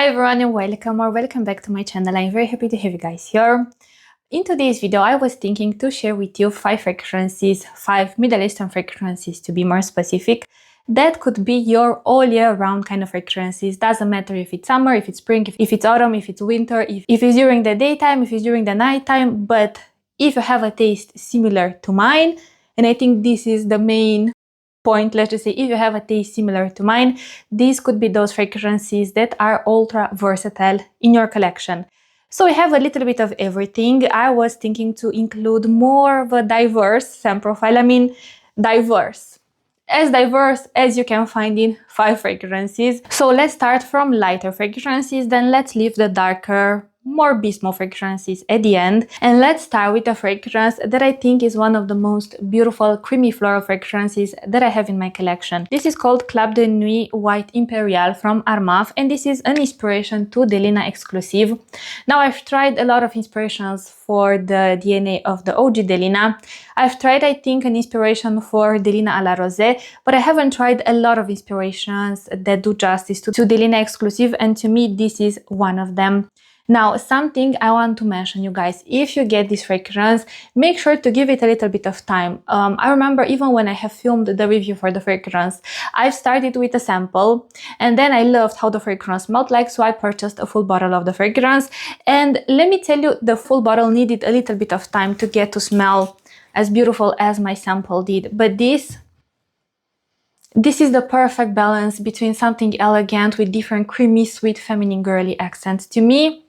Hi everyone and welcome back to my channel. I'm very happy to have you guys here. In today's video, I was thinking to share with you 5 fragrances, 5 Middle Eastern fragrances to be more specific. That could be your all year round kind of fragrances. Doesn't matter if it's summer, if it's spring, if it's autumn, if it's winter, if it's during the daytime, if it's during the nighttime. But if you have a taste similar to mine, and I think this is the main point, let's just say, if you have a taste similar to mine, these could be those fragrances that are ultra versatile in your collection. So we have a little bit of everything. I was thinking to include more of a diverse scent profile. I mean, diverse as you can find in 5 fragrances. So let's start from lighter fragrances, then let's leave the darker, more bespoke fragrances at the end. And let's start with a fragrance that I think is one of the most beautiful creamy floral fragrances that I have in my collection. This is called Club de Nuit White Imperial from Armaf, and this is an inspiration to Delina exclusive. Now I've tried a lot of inspirations for the DNA of the OG Delina. I've tried, I think, an inspiration for Delina à la Rosée, but I haven't tried a lot of inspirations that do justice to Delina exclusive, and to me this is one of them. Now, something I want to mention, you guys, if you get this fragrance, make sure to give it a little bit of time. I remember even when I have filmed the review for the fragrance, I've started with a sample and then I loved how the fragrance smelled like, so I purchased a full bottle of the fragrance. And let me tell you, the full bottle needed a little bit of time to get to smell as beautiful as my sample did. But this is the perfect balance between something elegant with different creamy, sweet, feminine, girly accents. To me,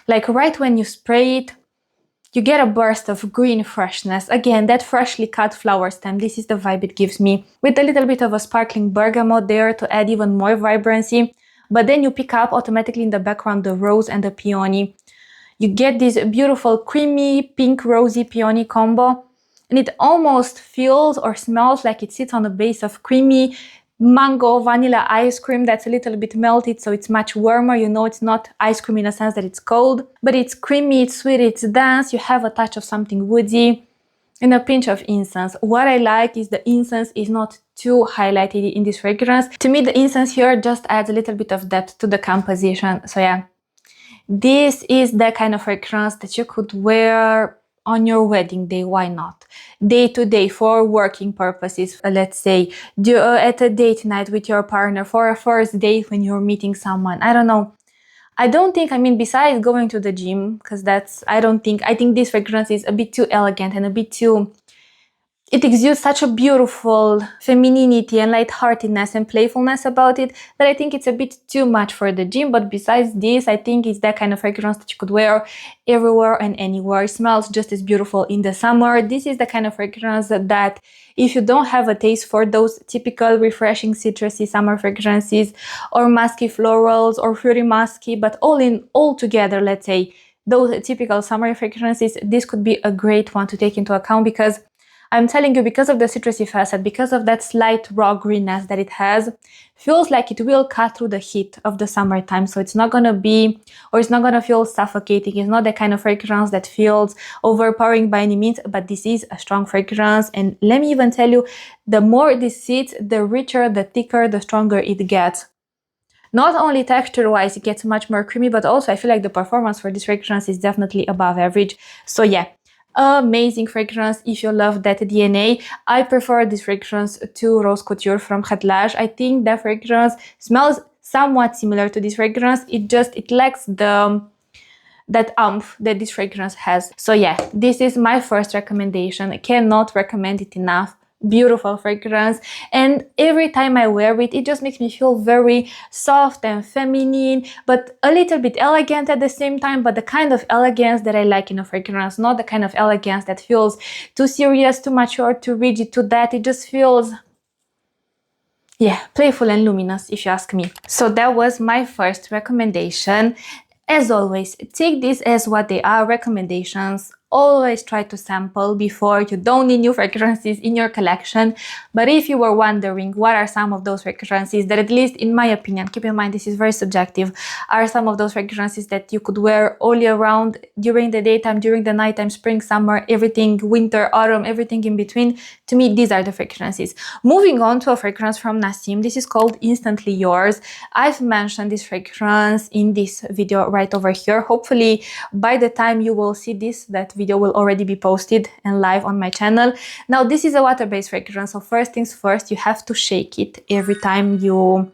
like right when you spray it, you get a burst of green freshness. Again, that freshly cut flower stem, this is the vibe it gives me, with a little bit of a sparkling bergamot there to add even more vibrancy. But then you pick up automatically in the background the rose and the peony. You get this beautiful creamy pink rosy peony combo, and it almost feels or smells like it sits on the base of creamy mango vanilla ice cream that's a little bit melted, so it's much warmer. You know, it's not ice cream in a sense that it's cold, but it's creamy, it's sweet, it's dense. You have a touch of something woody and a pinch of incense. What I like is the incense is not too highlighted in this fragrance. To me, the incense here just adds a little bit of depth to the composition. So yeah, this is the kind of fragrance that you could wear on your wedding day. Why not? Day to day, for working purposes, let's say at a date night with your partner, for a first date when you're meeting someone. I don't know. I mean, besides going to the gym, because I think this fragrance is a bit too elegant and a bit too, it exudes such a beautiful femininity and lightheartedness and playfulness about it that I think it's a bit too much for the gym. But besides this, I think it's that kind of fragrance that you could wear everywhere and anywhere. It smells just as beautiful in the summer. This is the kind of fragrance that if you don't have a taste for those typical refreshing citrusy summer fragrances or musky florals or fruity musky, but all together, let's say, those typical summer fragrances, this could be a great one to take into account, because I'm telling you, because of the citrusy facet, because of that slight raw greenness that it has, feels like it will cut through the heat of the summertime. So it's not gonna be, or it's not gonna feel suffocating. It's not the kind of fragrance that feels overpowering by any means, but this is a strong fragrance. And let me even tell you, the more this sits, the richer, the thicker, the stronger it gets. Not only texture-wise, it gets much more creamy, but also I feel like the performance for this fragrance is definitely above average. So yeah, amazing fragrance if you love that DNA. I prefer this fragrance to Rose Couture from Khatlaj. I think that fragrance smells somewhat similar to this fragrance. It lacks that oomph that this fragrance has. So yeah, this is my first recommendation. I cannot recommend it enough. Beautiful fragrance, and every time I wear it, it just makes me feel very soft and feminine, but a little bit elegant at the same time, but the kind of elegance that I like in a fragrance, not the kind of elegance that feels too serious, too mature, too rigid, too that. It just feels, yeah, playful and luminous, if you ask me. So that was my first recommendation. As always, take this as what they are, recommendations. always try to sample before. You don't need new fragrances in your collection. But if you were wondering what are some of those fragrances that, at least in my opinion, keep in mind this is very subjective, are some of those fragrances that you could wear all year round, during the daytime, during the nighttime, spring, summer, everything, winter, autumn, everything in between, to me these are the fragrances. Moving on to a fragrance from NASEEM. This is called Instantly Yours. I've mentioned this fragrance in this video right over here. Hopefully by the time you will see this, that video will already be posted and live on my channel. Now this is a water-based fragrance, so first things first, you have to shake it every time you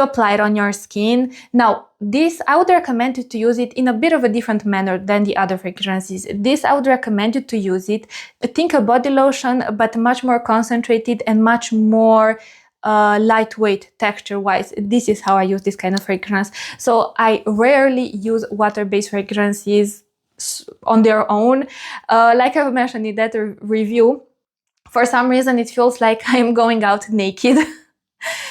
apply it on your skin. Now this, I would recommend you to use it in a bit of a different manner than the other fragrances. This, I would recommend you to use it, think a body lotion, but much more concentrated and much more lightweight texture wise. This is how I use this kind of fragrance. So I rarely use water-based fragrances on their own. Like I've mentioned in that review, for some reason it feels like I'm going out naked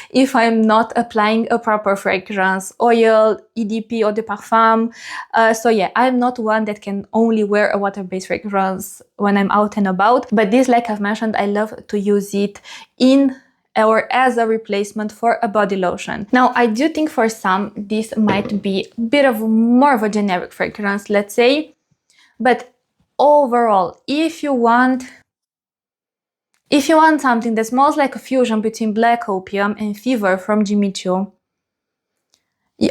if I'm not applying a proper fragrance, oil, EDP, eau de parfum. So yeah, I'm not one that can only wear a water-based fragrance when I'm out and about. But this, like I've mentioned, I love to use it in or as a replacement for a body lotion. Now, I do think for some, this might be a bit of more of a generic fragrance, let's say. But overall, if you want something that smells like a fusion between Black Opium and Fever from Jimmy Choo,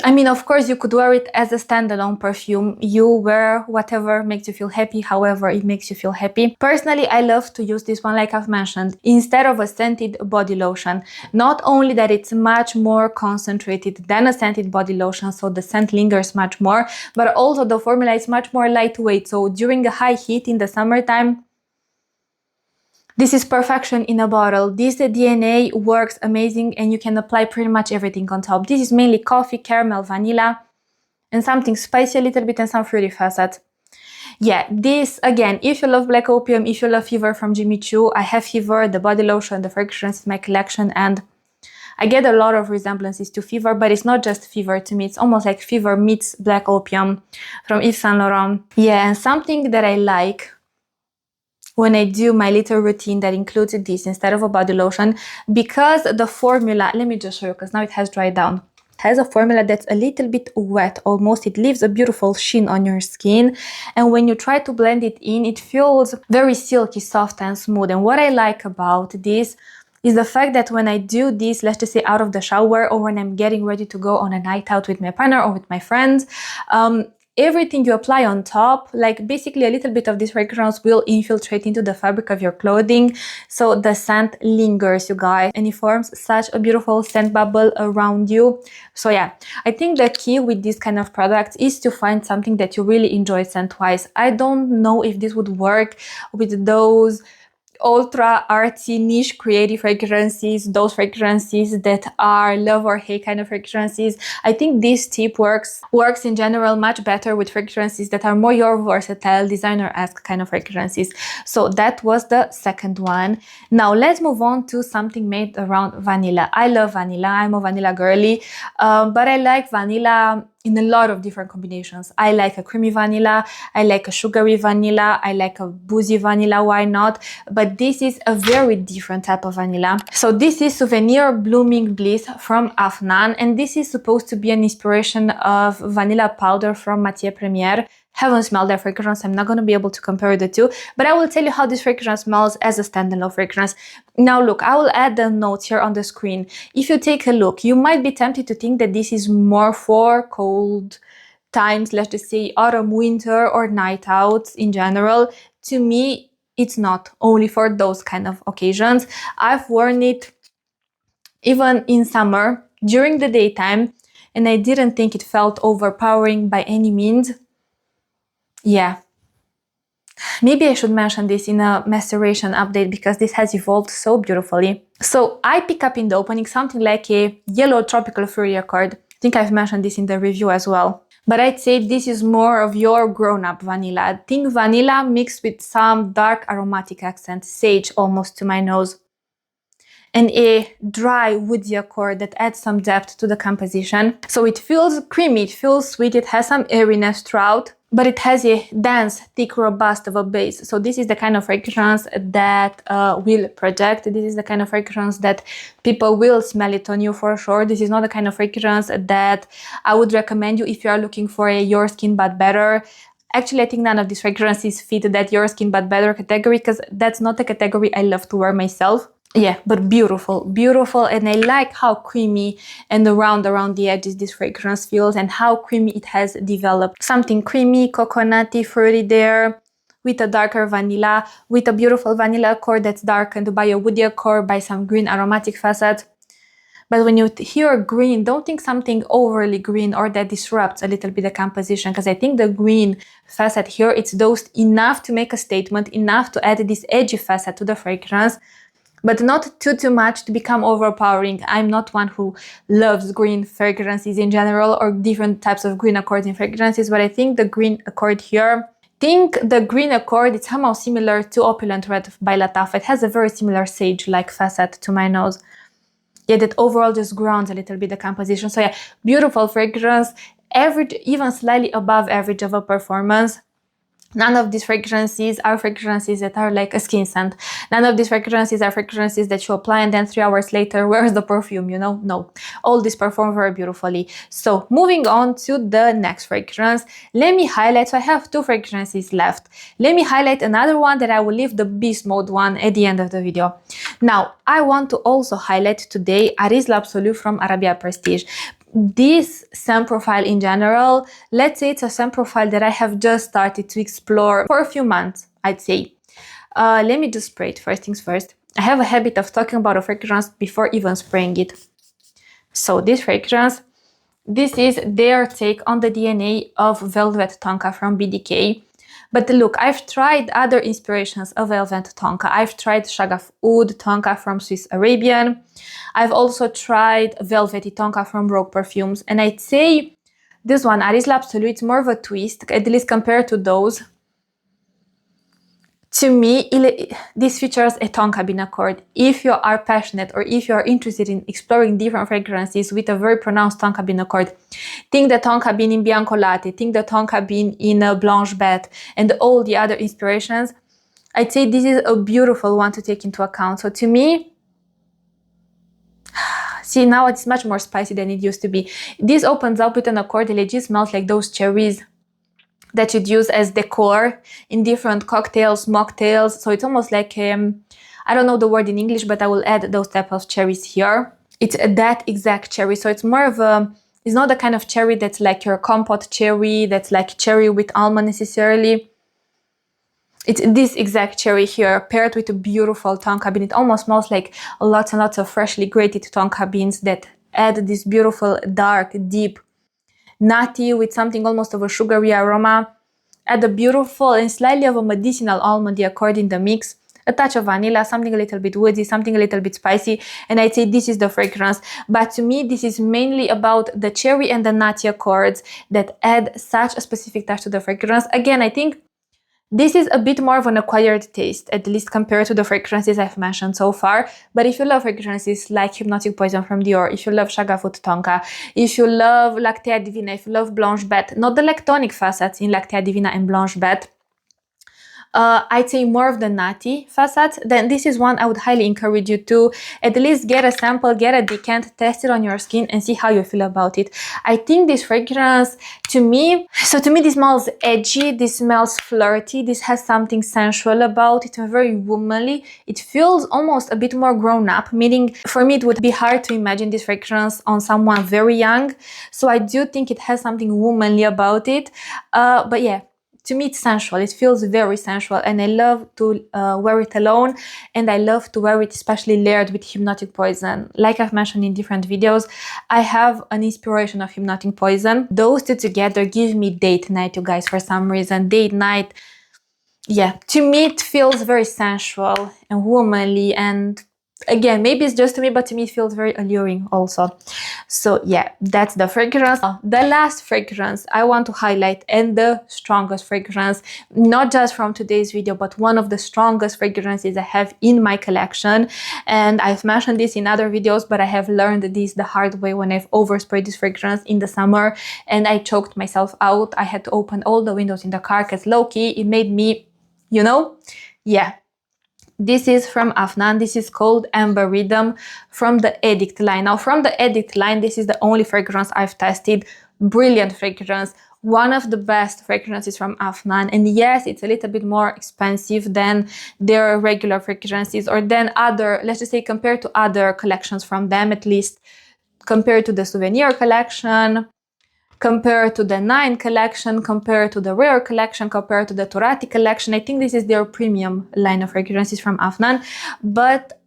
I mean, of course, you could wear it as a standalone perfume. You wear whatever makes you feel happy, however it makes you feel happy. Personally, I love to use this one, like I've mentioned, instead of a scented body lotion. Not only that it's much more concentrated than a scented body lotion, so the scent lingers much more, but also the formula is much more lightweight. So during a high heat in the summertime, this is perfection in a bottle. This DNA works amazing and you can apply pretty much everything on top. This is mainly coffee, caramel, vanilla, and something spicy a little bit and some fruity facets. Yeah, this, again, if you love Black Opium, if you love Fever from Jimmy Choo, I have Fever, the body lotion, the fragrance in my collection, and I get a lot of resemblances to Fever, but it's not just Fever to me. It's almost like Fever meets Black Opium from Yves Saint Laurent. Yeah, and something that I like when I do my little routine that includes this instead of a body lotion, because the formula, let me just show you because now it has dried down. It has a formula that's a little bit wet almost. It leaves a beautiful sheen on your skin, and when you try to blend it in, it feels very silky, soft and smooth. And what I like about this is the fact that when I do this, let's just say out of the shower or when I'm getting ready to go on a night out with my partner or with my friends, everything you apply on top, like basically a little bit of this fragrance will infiltrate into the fabric of your clothing, so the scent lingers, you guys, and it forms such a beautiful scent bubble around you. So yeah, I think the key with this kind of products is to find something that you really enjoy scent-wise. I don't know if this would work with those ultra artsy niche creative fragrances, those fragrances that are love or hate kind of fragrances. I think this tip works in general much better with fragrances that are more your versatile designer-esque kind of fragrances. So that was the second one. Now let's move on to something made around vanilla. I love vanilla. I'm a vanilla girly, but I like vanilla in a lot of different combinations. I like a creamy vanilla, I like a sugary vanilla, I like a boozy vanilla, why not? But this is a very different type of vanilla. So this is Souvenir Blooming Bliss from AFNAN, and this is supposed to be an inspiration of vanilla powder from Matière Première. Haven't smelled that fragrance, I'm not going to be able to compare the two, but I will tell you how this fragrance smells as a standalone fragrance. Now look, I will add the notes here on the screen. If you take a look, you might be tempted to think that this is more for cold times, let's just say autumn, winter, or night outs in general. To me, it's not only for those kind of occasions. I've worn it even in summer during the daytime, and I didn't think it felt overpowering by any means. Yeah, maybe I should mention this in a maceration update because this has evolved so beautifully. So I pick up in the opening something like a yellow tropical fury accord. I think I've mentioned this in the review as well. But I'd say this is more of your grown-up vanilla. Think vanilla mixed with some dark aromatic accent, sage almost to my nose, and a dry woody accord that adds some depth to the composition. So it feels creamy, it feels sweet, it has some airiness throughout. but it has a dense, thick, robust of a base. So this is the kind of fragrance that will project. This is the kind of fragrance that people will smell it on you for sure. This is not the kind of fragrance that I would recommend you if you are looking for a your skin but better. Actually, I think none of these fragrances fit that your skin but better category, because that's not a category I love to wear myself. Yeah, but beautiful, beautiful. And I like how creamy and round around the edges this fragrance feels, and how creamy it has developed. Something creamy, coconutty, fruity there, with a darker vanilla, with a beautiful vanilla core that's darkened by a woody core, by some green aromatic facet. But when you hear green, don't think something overly green or that disrupts a little bit the composition, because I think the green facet here, it's dosed enough to make a statement, enough to add this edgy facet to the fragrance, but not too much to become overpowering. I'm not one who loves green fragrances in general, or different types of green accords in fragrances, but I think the green accord here, the green accord, it's somehow similar to Opulent Red by Lattafa. It has a very similar sage-like facet to my nose. Yeah, that overall just grounds a little bit the composition. So yeah, beautiful fragrance, average, even slightly above average of a performance. None of these fragrances are fragrances that are like a skin scent. None of these fragrances are fragrances that you apply and then 3 hours later, where's the perfume, you know? No. All these perform very beautifully. So moving on to the next fragrance, let me highlight, so I have 2 fragrances left. Let me highlight another one that I will leave the beast mode one at the end of the video. Now, I want to also highlight today Aariz L'Absolu from ARABIYAT Prestige. This scent profile in general, let's say it's a scent profile that I have just started to explore for a few months, I'd say. Let me just spray it, first things first. I have a habit of talking about a fragrance before even spraying it. So this fragrance, this is their take on the DNA of Velvet Tonka from BDK. But look, I've tried other inspirations of Velvet Tonka. I've tried Shagaf Oud Tonka from Swiss Arabian. I've also tried Velvety Tonka from Rogue Perfumes. And I'd say this one, Aariz L'Absolu, it's more of a twist, at least compared to those. To me, this features a tonka bean accord. If you are passionate, or if you are interested in exploring different fragrances with a very pronounced tonka bean accord, think the tonka bean in Bianco Latte, think the tonka bean in Blanche Bête, and all the other inspirations, I'd say this is a beautiful one to take into account. So to me, see, now it's much more spicy than it used to be. This opens up with an accord that legit smells like those cherries that you'd use as decor in different cocktails, mocktails. So it's almost like, I don't know the word in English, but I will add those type of cherries here. It's that exact cherry. So it's more of a, it's not the kind of cherry that's like your compote cherry, that's like cherry with almond necessarily. It's this exact cherry here, paired with a beautiful tonka bean. It almost smells like lots and lots of freshly grated tonka beans that add this beautiful, dark, deep, nutty with something almost of a sugary aroma. Add a beautiful and slightly of a medicinal almondy accord in the mix. A touch of vanilla, something a little bit woody, something a little bit spicy, and I'd say this is the fragrance. But to me, this is mainly about the cherry and the nutty accords that add such a specific touch to the fragrance. Again, I think this is a bit more of an acquired taste, at least compared to the fragrances I've mentioned so far. But if you love fragrances like Hypnotic Poison from Dior, if you love Shagaf Oud Tonka, if you love Lactea Divina, if you love Blanche Bête, not the lactonic facets in Lactea Divina and Blanche Bête, I'd say more of the nutty facets, then this is one I would highly encourage you to at least get a sample, get a decant, test it on your skin and see how you feel about it. I think this fragrance, to me, this smells edgy, this smells flirty, this has something sensual about it, very womanly. It feels almost a bit more grown up, meaning for me it would be hard to imagine this fragrance on someone very young. So I do think it has something womanly about it, but yeah. To me, it's sensual. It feels very sensual, and I love to wear it alone, and I love to wear it especially layered with Hypnotic Poison. Like I've mentioned in different videos, I have an inspiration of Hypnotic Poison. Those two together give me date night, you guys, for some reason. Date night, yeah, to me it feels very sensual and womanly, and again, maybe it's just to me, but to me it feels very alluring also. So yeah, that's the fragrance. The last fragrance I want to highlight, and the strongest fragrance, not just from today's video, but one of the strongest fragrances I have in my collection. And I've mentioned this in other videos, but I have learned this the hard way when I've oversprayed this fragrance in the summer and I choked myself out. I had to open all the windows in the car because low-key it made me, you know, yeah. This is from AFNAN. This is called Amberythme from the Edict line. Now, from the Edict line, this is the only fragrance I've tested. Brilliant fragrance. One of the best fragrances from AFNAN. And yes, it's a little bit more expensive than their regular fragrances, or than other, let's just say compared to other collections from them, at least compared to the Souvenir collection, compared to the Nine collection, compared to the Rare collection, compared to the Turati collection. I think this is their premium line of fragrances from AFNAN, but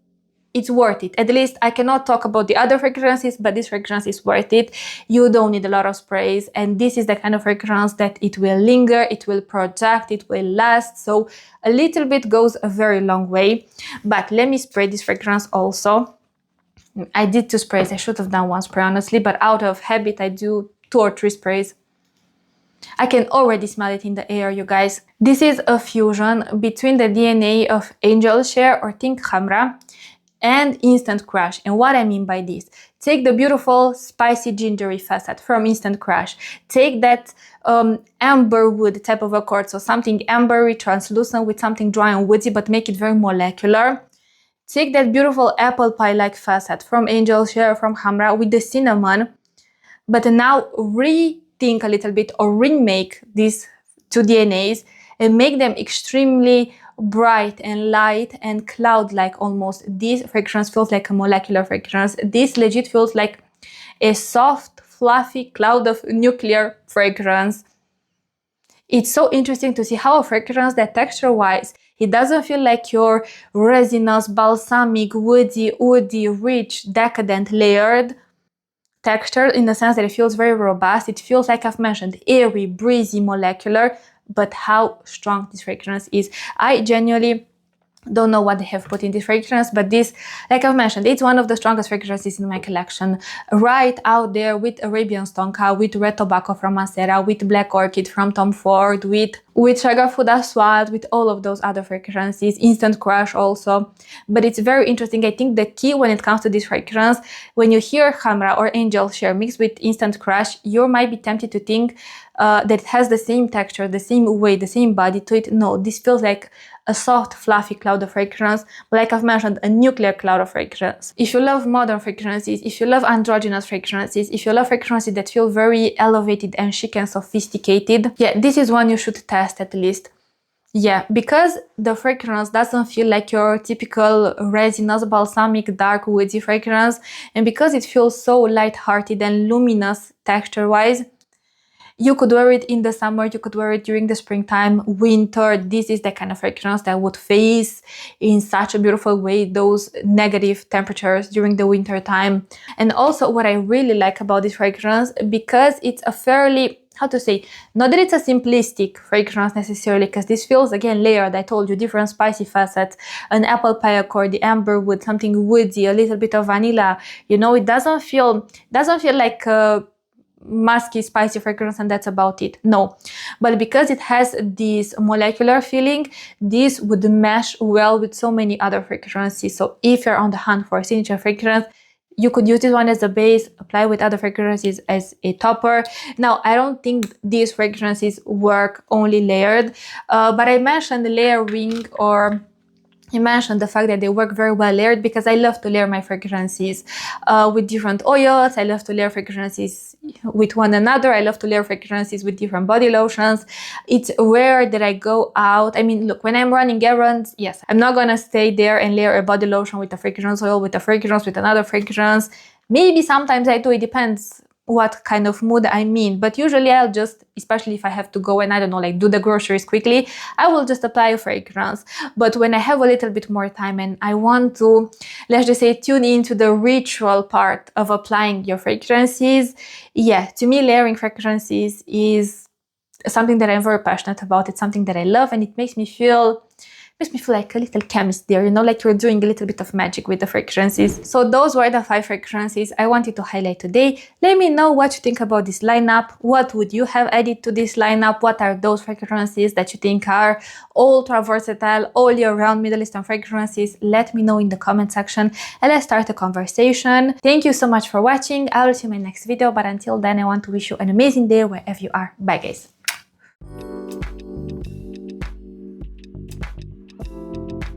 it's worth it. At least I cannot talk about the other fragrances, but this fragrance is worth it. You don't need a lot of sprays, and this is the kind of fragrance that it will linger, it will project, it will last. So a little bit goes a very long way. But let me spray this fragrance also. I did 2 sprays. I should have done 1 spray, honestly, but out of habit I do 2 or 3 sprays. I can already smell it in the air, you guys. This is a fusion between the DNA of Angel Share or Think Khamra and Instant Crush. And what I mean by this, take the beautiful spicy gingery facet from Instant Crush. Take that amber wood type of accord, so something ambery, translucent with something dry and woodsy, but make it very molecular. Take that beautiful apple pie-like facet from Angel Share, from Khamra, with the cinnamon, but now rethink a little bit or remake these 2 DNAs and make them extremely bright and light and cloud-like almost. This fragrance feels like a molecular fragrance. This legit feels like a soft, fluffy cloud of nuclear fragrance. It's so interesting to see how a fragrance that texture-wise, it doesn't feel like your resinous, balsamic, woody, rich, decadent, layered texture, in the sense that it feels very robust. It feels, like I've mentioned, airy, breezy, molecular, but how strong this fragrance is. I genuinely don't know what they have put in this fragrance, but this, like I've mentioned, it's one of the strongest fragrances in my collection, right out there with Arabian Stonka, with Red Tobacco from Mancera, with Black Orchid from Tom Ford, with Shagafud Aswad, with all of those other fragrances, Instant Crush also. But it's very interesting. I think the key when it comes to this fragrance, when you hear Khamra or Angel Share mixed with Instant Crush, you might be tempted to think that it has the same texture, the same weight, the same body to it. No, this feels like a soft, fluffy cloud of fragrance, like I've mentioned, a nuclear cloud of fragrance. If you love modern fragrances, if you love androgynous fragrances, if you love fragrances that feel very elevated and chic and sophisticated, yeah, this is one you should test at least. Yeah, because the fragrance doesn't feel like your typical resinous, balsamic, dark, woodsy fragrance, and because it feels so light-hearted and luminous texture-wise, you could wear it in the summer, you could wear it during the springtime, winter. This is the kind of fragrance that would face in such a beautiful way those negative temperatures during the winter time. And also what I really like about this fragrance, because it's a fairly, how to say, not that it's a simplistic fragrance necessarily, because this feels, again, layered. I told you, different spicy facets, an apple pie accord, the amber wood, something woodsy, a little bit of vanilla. You know, it doesn't feel like a musky, spicy fragrance and that's about it. No, but because it has this molecular feeling, this would mesh well with so many other fragrances. So if you're on the hunt for a signature fragrance, you could use this one as a base, apply with other fragrances as a topper. Now, I don't think these fragrances work only layered, but I mentioned layering, or I mentioned the fact that they work very well layered, because I love to layer my fragrances with different oils. I love to layer fragrances with one another. I love to layer fragrances with different body lotions. It's rare that I go out. I mean, look, when I'm running errands, yes, I'm not gonna stay there and layer a body lotion with a fragrance oil, with a fragrance, with another fragrance. Maybe sometimes I do, it depends what kind of mood I'm in, but usually I'll just, especially if I have to go and I don't know, like do the groceries quickly, I will just apply a fragrance. But when I have a little bit more time and I want to, let's just say, tune into the ritual part of applying your fragrances, yeah, to me layering fragrances is something that I'm very passionate about. It's something that I love, and it makes me feel makes me feel like a little chemist there, you know, like you're doing a little bit of magic with the fragrances. So those were the 5 fragrances I wanted to highlight today. Let me know what you think about this lineup. What would you have added to this lineup? What are those fragrances that you think are ultra versatile, all year round Middle Eastern fragrances? Let me know in the comment section and let's start a conversation. Thank you so much for watching. I will see you in my next video, but until then I want to wish you an amazing day wherever you are. Bye guys.